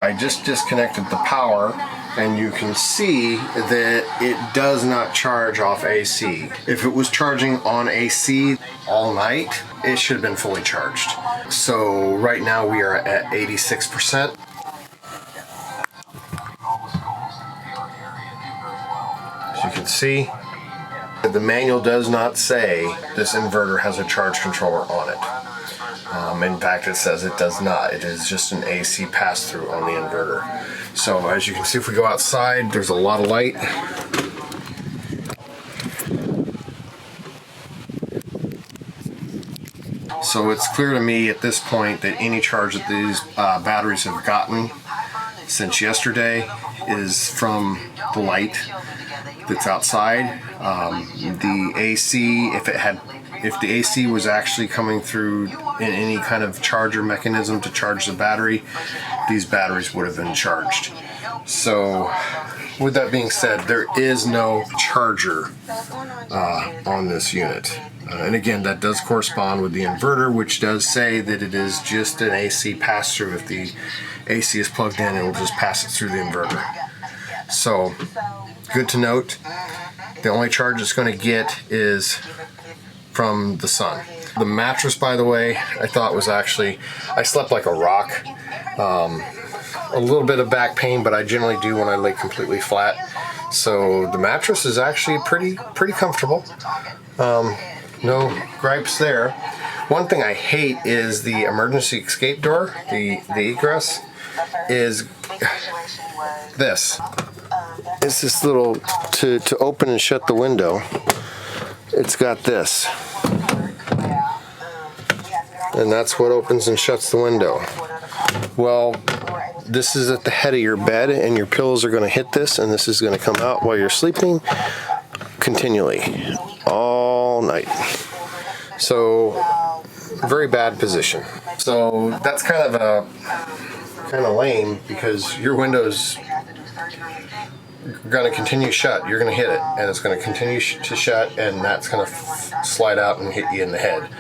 I just disconnected the power, and you can see that it does not charge off AC. If it was charging on AC all night, it should have been fully charged. So right now we are at 86%. As you can see, the manual does not say this inverter has a charge controller on it. In fact, it says it does not. It is just an AC pass-through on the inverter. So as you can see, if we go outside, there's a lot of light. So it's clear to me at this point that any charge that these batteries have gotten since yesterday is from the light that's outside. The AC, if the AC was actually coming through in any kind of charger mechanism to charge the battery, these batteries would have been charged. So with that being said, there is no charger on this unit. And again, that does correspond with the inverter, which does say that it is just an AC pass-through. If the AC is plugged in, it will just pass it through the inverter. So, good to note. The only charge it's going to get is from the sun. The mattress, by the way, I thought was actually, I slept like a rock. A little bit of back pain, but I generally do when I lay completely flat. So the mattress is actually pretty comfortable. No gripes there. One thing I hate is the emergency escape door, the egress, is this. It's this little, to open and shut the window, it's got this. And that's what opens and shuts the window. Well, this is at the head of your bed, and your pillows are going to hit this, and this is going to come out while you're sleeping continually, all night. So, very bad position. So that's kind of lame, because your windows are going to continue shut. You're going to hit it, and it's going to continue to shut, and that's going to slide out and hit you in the head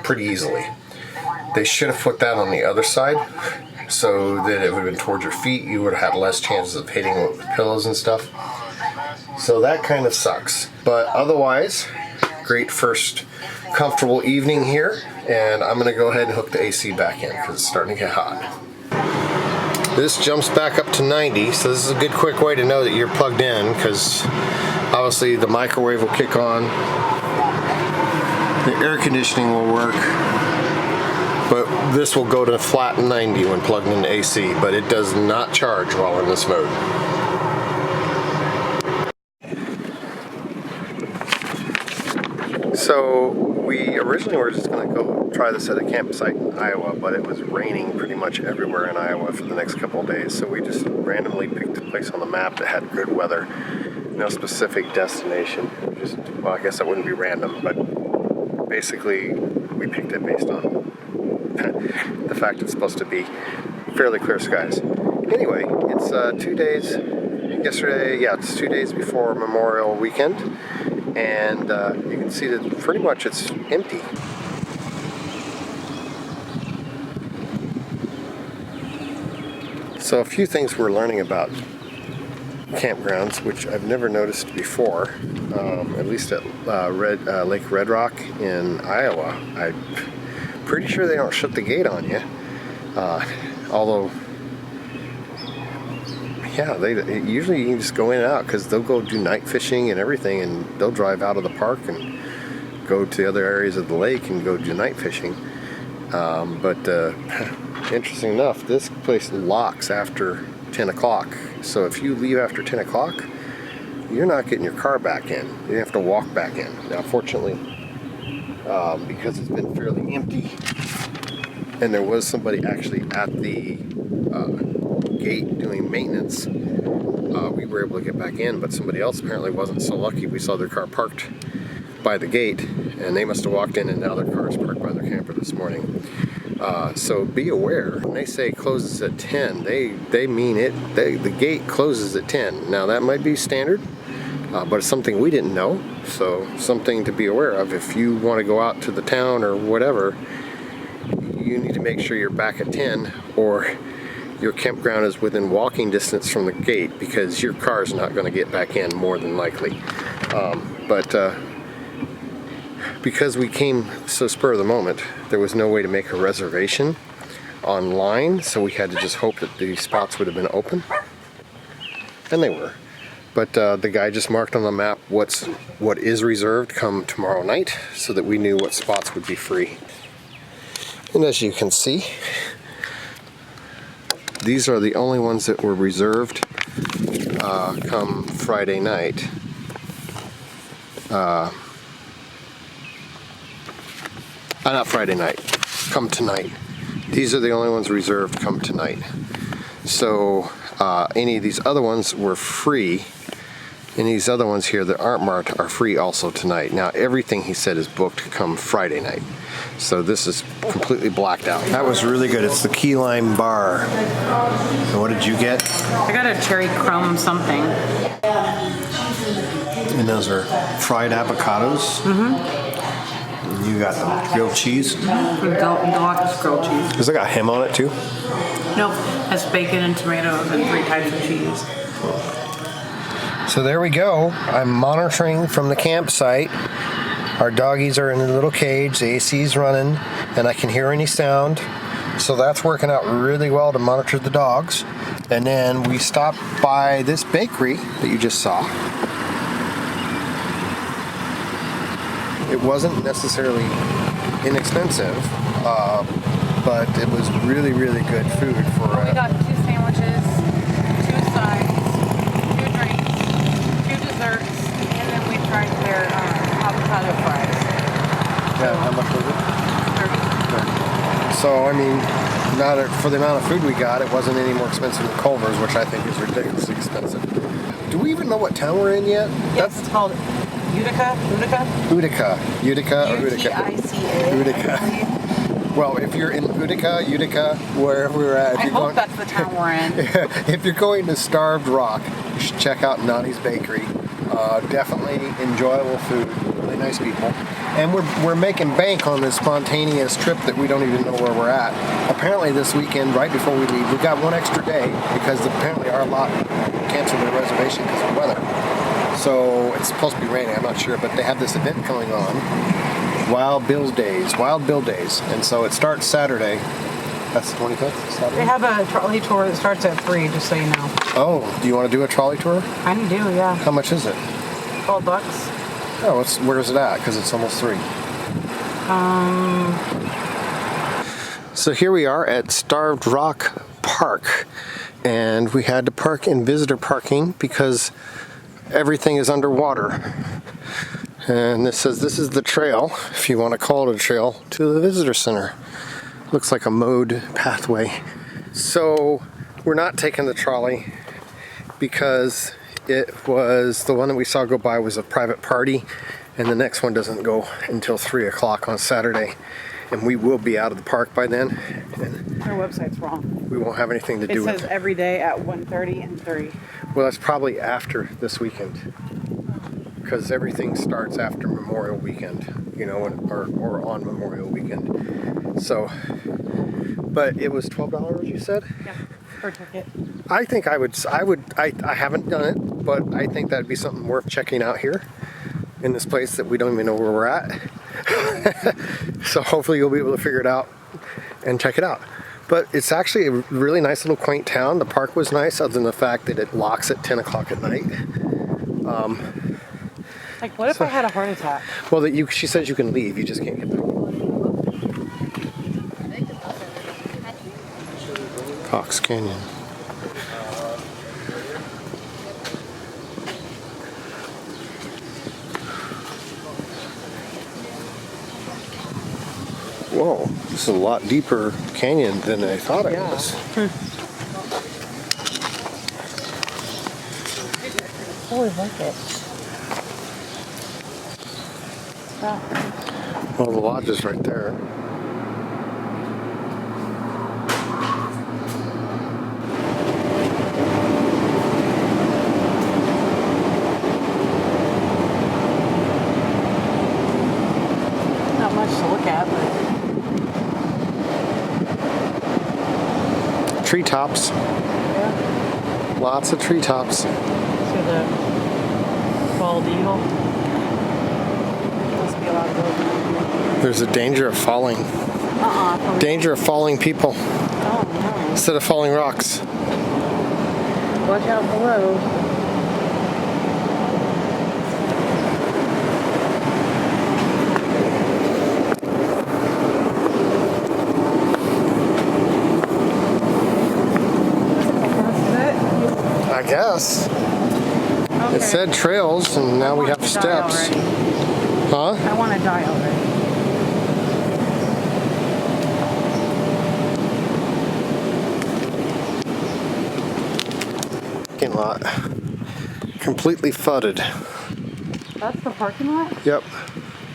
pretty easily. They should have put that on the other side, so that it would have been towards your feet. You would have had less chances of hitting it with pillows and stuff. So that kind of sucks. But otherwise, great first comfortable evening here. And I'm going to go ahead and hook the AC back in, because it's starting to get hot. This jumps back up to 90, so this is a good quick way to know that you're plugged in, because obviously the microwave will kick on, the air conditioning will work, but this will go to flat 90 when plugged into AC, but it does not charge while in this mode. So we originally were just going to go try this at a campsite in Iowa, but it was raining pretty much everywhere in Iowa for the next couple of days, so we just randomly picked a place on the map that had good weather. No specific destination. Just, well, I guess that wouldn't be random, but basically we picked it based on the fact it's supposed to be fairly clear skies. Anyway, it's 2 days, yesterday, yeah, it's 2 days before Memorial Weekend, and you can see that pretty much it's empty. So a few things we're learning about campgrounds, which I've never noticed before, at least at Lake Red Rock in Iowa. I'm pretty sure they don't shut the gate on you, although yeah, they usually you can just go in and out, because they'll go do night fishing and everything, and they'll drive out of the park and go to the other areas of the lake and go do night fishing. But interesting enough, this place locks after 10 o'clock. So if you leave after 10 o'clock, you're not getting your car back in. You have to walk back in. Now, fortunately, because it's been fairly empty, and there was somebody actually at the gate doing maintenance, we were able to get back in, but somebody else apparently wasn't so lucky. We saw their car parked by the gate, and they must have walked in, and now their car is parked by their camper this morning. So be aware, when they say closes at 10, they mean it. The gate closes at 10. Now that might be standard, but it's something we didn't know, so something to be aware of. If you want to go out to the town or whatever, you need to make sure you're back at 10, or your campground is within walking distance from the gate, because your car is not going to get back in more than likely. But because we came so spur of the moment, there was no way to make a reservation online, so we had to just hope that the spots would have been open, and they were. But the guy just marked on the map what is reserved come tomorrow night, so that we knew what spots would be free. And as you can see, these are the only ones that were reserved come Friday night. Not Friday night, come tonight. These are the only ones reserved come tonight. So any of these other ones were free. And these other ones here that aren't marked are free also tonight. Now everything he said is booked come Friday night. So this is completely blacked out. That was really good. It's the key lime bar. And what did you get? I got a cherry crumb something. And those are fried avocados. Mm-hmm. And you got the grilled cheese. Deluxe grilled cheese. Does it got ham on it too? Nope. Has bacon and tomatoes and 3 types of cheese. So there we go. I'm monitoring from the campsite. Our doggies are in a little cage, the AC's running, and I can hear any sound. So that's working out really well to monitor the dogs. And then we stopped by this bakery that you just saw. It wasn't necessarily inexpensive, but it was really, really good food for... We got 2 sandwiches, 2 sides, 2 drinks, 2 desserts, and then we tried their avocado fries. Yeah, how much was it? 30. So, I mean, for the amount of food we got, it wasn't any more expensive than Culver's, which I think is ridiculously expensive. Do we even know what town we're in yet? Yes, it's called Utica. Utica. Utica or Utica? Utica. Utica. Well, if you're in Utica, wherever we're at. I hope that's the town we're in. If you're going to Starved Rock, you should check out Nonie's Bakery. Definitely enjoyable food, really nice people. And we're making bank on this spontaneous trip that we don't even know where we're at. Apparently this weekend, right before we leave, we got 1 extra day because apparently our lot canceled their reservation because of weather. So it's supposed to be raining, I'm not sure, but they have this event going on. Wild Bill Days. And so it starts Saturday. That's the 25th? Saturday? They have a trolley tour that starts at 3, just so you know. Oh, do you want to do a trolley tour? I do, yeah. How much is it? $12. Oh, where is it at? Because it's almost 3. So here we are at Starved Rock Park. And we had to park in visitor parking because everything is underwater. And this says this is the trail, if you want to call it a trail, to the visitor center. Looks like a mowed pathway. So we're not taking the trolley because it was the one that we saw go by was a private party, and the next one doesn't go until 3 o'clock on Saturday, and we will be out of the park by then. And their website's wrong. We won't have anything to do with it. It says every day at 1:30 and 3. Well, that's probably after this weekend, because everything starts after Memorial Weekend, you know, or on Memorial Weekend. So, but it was $12, you said? Yeah, per ticket. I think I haven't done it, but I think that'd be something worth checking out here in this place that we don't even know where we're at. So hopefully you'll be able to figure it out and check it out. But it's actually a really nice little quaint town. The park was nice, other than the fact that it locks at 10 o'clock at night. Like, what if I had a heart attack? Well, she says you can leave, you just can't get back. Cox Canyon. Whoa, this is a lot deeper canyon than I thought it was. Oh, I like it. Wow. Well, the lodge is right there. treetops. Yeah. Lots of treetops. See the bald eagle? Must be a lot of those. There's a danger of falling. Danger of falling people Oh no. instead of falling rocks. Watch out below. I guess. Okay. It said trails, and now we have Die steps. already. Huh? I want to die already. Parking lot. Completely flooded. That's the parking lot? Yep.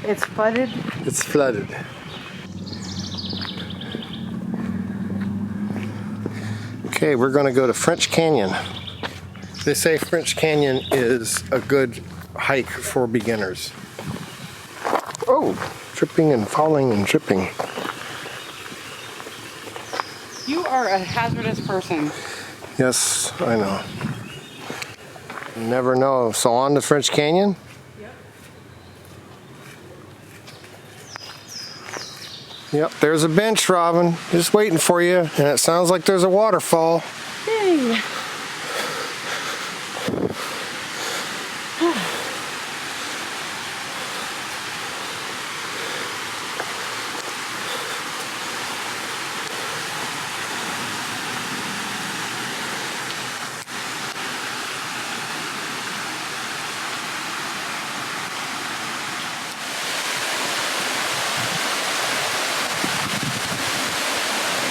It's flooded? It's flooded. Okay, we're going to go to French Canyon. They say French Canyon is a good hike for beginners. Oh, tripping and falling and tripping. You are a hazardous person. Yes, I know. You never know. So on to French Canyon? Yep, there's a bench, Robin. Just waiting for you. And it sounds like there's a waterfall. Dang.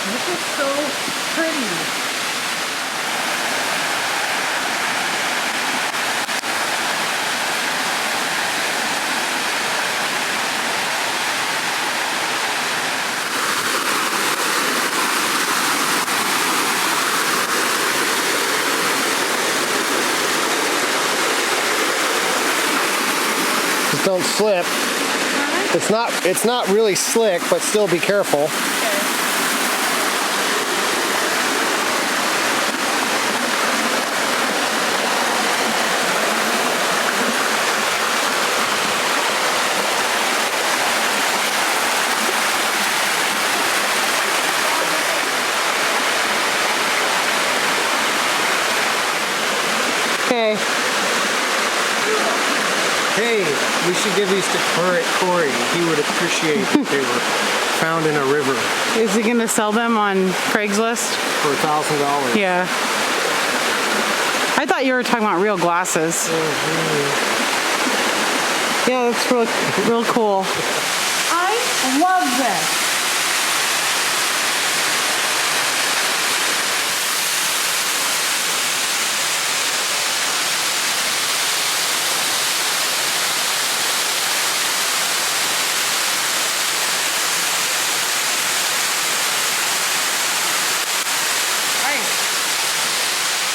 This is so pretty. Just don't slip. It's not really slick, but still be careful. Okay. Hey, we should give these to Corey. He would appreciate if they were found in a river Is he gonna sell them on Craigslist? for $1,000. Yeah. I thought you were talking about real glasses. Yeah, that's real cool. I love this.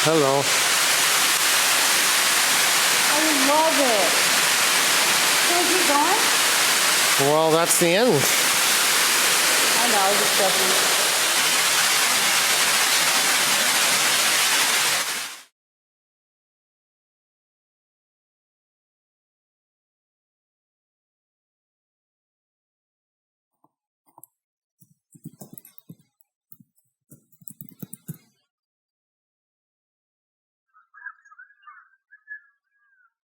Hello. I love it. Can we keep going? Well, that's the end. I know, I was just joking.